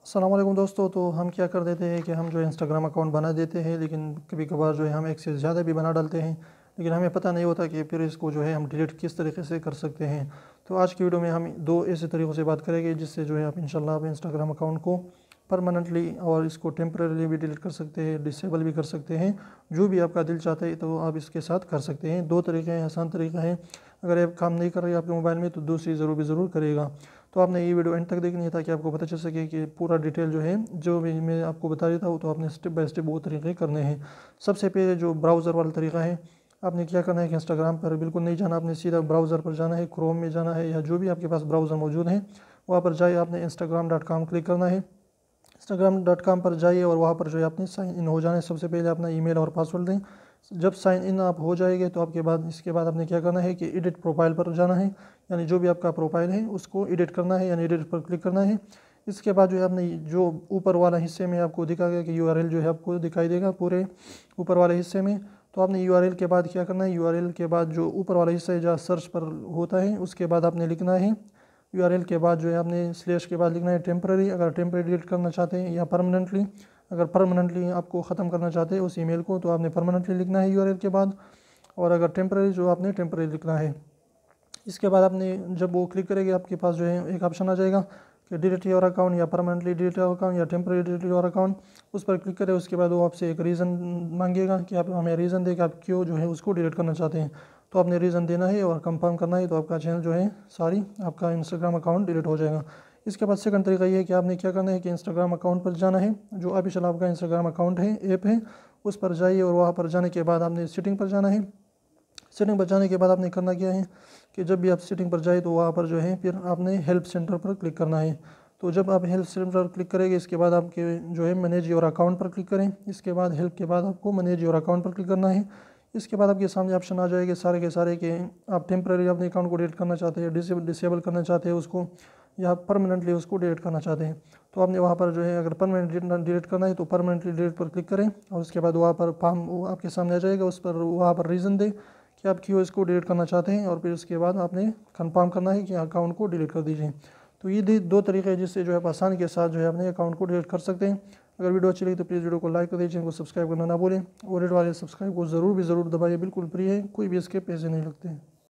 अस्सलाम वालेकुम दोस्तों। तो हम क्या कर देते हैं कि हम जो इंस्टाग्राम अकाउंट बना देते हैं, लेकिन कभी कभार जो है हम एक से ज़्यादा भी बना डालते हैं, लेकिन हमें पता नहीं होता कि फिर इसको जो है हम डिलीट किस तरीके से कर सकते हैं। तो आज की वीडियो में हम दो ऐसे तरीक़ों से बात करेंगे जिससे जो है आप इंशाल्लाह आप इंस्टाग्राम अकाउंट को परमानेंटली और इसको टेम्परेरी भी डिलीट कर सकते हैं, डिसेबल भी कर सकते हैं। जो भी आपका दिल चाहता है तो आप इसके साथ कर सकते हैं। दो तरीके हैं, आसान तरीका है। अगर ये काम नहीं कर रही है आपके मोबाइल में तो दूसरी ज़रूर करेगा। तो आपने ये वीडियो एंड तक देखनी है ताकि आपको पता चल सके कि पूरा डिटेल जो है जो भी मैं आपको बता देता हूँ, तो आपने स्टेप बाय स्टेप वो तरीके करने हैं। सबसे पहले जो ब्राउज़र वाला तरीका है, आपने क्या करना है कि इंस्टाग्राम पर बिल्कुल नहीं जाना, आपने सीधा ब्राउज़र पर जाना है, क्रोम में जाना है या जो भी आपके पास ब्राउज़र मौजूद है वहाँ पर जाइए। आपने instagram.com क्लिक करना है। instagram.com पर जाइए और वहाँ पर जो है आपने साइन इन हो जाना है। सबसे पहले अपना ईमेल और पासवर्ड दें। जब साइन इन आप हो जाएंगे तो आपके बाद इसके बाद आपने क्या करना है कि एडिट प्रोफाइल पर जाना है, यानी जो भी आपका प्रोफाइल है उसको एडिट करना है, यानी एडिट पर क्लिक करना है। इसके बाद जो है आपने जो ऊपर वाला हिस्से में आपको दिखाएगा कि यूआरएल जो है आपको दिखाई देगा पूरे ऊपर वाले हिस्से में। तो आपने यूआरएल के बाद क्या करना है, यूआरएल के बाद जो ऊपर वाला हिस्सा है जहाँ सर्च पर होता है उसके बाद आपने लिखना है यूआरएल के बाद जो है आपने स्लैश के बाद लिखना है टेम्पररी, अगर टेम्पररी डिलीट करना चाहते हैं, या परमानेंटली, अगर परमानेंटली आपको ख़त्म करना चाहते हैं उस ईमेल को तो आपने परमानेंटली लिखना है यूआरएल के बाद, और अगर टेम्पररी जो आपने टेम्पररी लिखना है। इसके बाद आपने जब वो क्लिक करेंगे आपके पास जो है एक ऑप्शन आ जाएगा कि डिलीट योर अकाउंट, या परमानेंटली डिलीट योर अकाउंट या टेम्पररी डिलीट योर अकाउंट। उस पर क्लिक करें, उसके बाद वो आपसे एक रीज़न मांगेगा कि आप हमें रीज़न दें कि आप क्यों जो है उसको डिलीट करना चाहते हैं। तो आपने रीज़न देना है और कंफर्म करना है, तो आपका चैनल जो है आपका इंस्टाग्राम अकाउंट डिलीट हो जाएगा। इसके बाद सेकंड तरीका ये है कि आपने क्या करना है कि इंस्टाग्राम अकाउंट पर जाना है, जो ऑफिशियल आपका इंस्टाग्राम अकाउंट है, ऐप है, उस पर जाइए और वहाँ पर जाने के बाद आपने सेटिंग पर जाना है। सेटिंग पर जाने के बाद आपने करना क्या है कि जब भी आप सेटिंग पर जाए तो वहाँ पर जो है फिर आपने हेल्प सेंटर पर क्लिक करना है। तो जब आप हेल्प सेंटर पर क्लिक करेंगे इसके बाद आपके जो है मैनेज योर अकाउंट पर क्लिक करें। इसके बाद हेल्प के बाद आपको मैनेज योर अकाउंट पर क्लिक करना है। इसके बाद आपके सामने ऑप्शन आ जाएंगे सारे के सारे कि आप टेम्परेरी अपने अकाउंट को डिलीट करना चाहते हैं, डिसेबल करना चाहते हैं उसको, या परमानेंटली उसको डिलीट करना चाहते हैं। तो आपने वहाँ पर जो है अगर परमानेंटली डिलीट करना है तो परमानेंटली डिलीट पर क्लिक करें, और उसके बाद वहाँ पर फॉर्म आपके सामने आ जाएगा, उस पर वहाँ पर रीज़न दें कि आप क्यों इसको डिलीट करना चाहते हैं, और फिर उसके बाद आपने कंफर्म करना है कि अकाउंट को डिलीट कर दीजिए। तो ये दो तरीके हैं जिससे जो है आप आसानी के साथ जो है अपने अकाउंट को डिलीट कर सकते हैं। अगर वीडियो अच्छी लगी तो प्लीज़ वीडियो को लाइक कर दीजिए, चैनल को सब्सक्राइब करना ना भूलें, और रेड वाले सब्सक्राइब को ज़रूर दबाइए, बिल्कुल फ्री है, कोई भी इसके पैसे नहीं लगते हैं।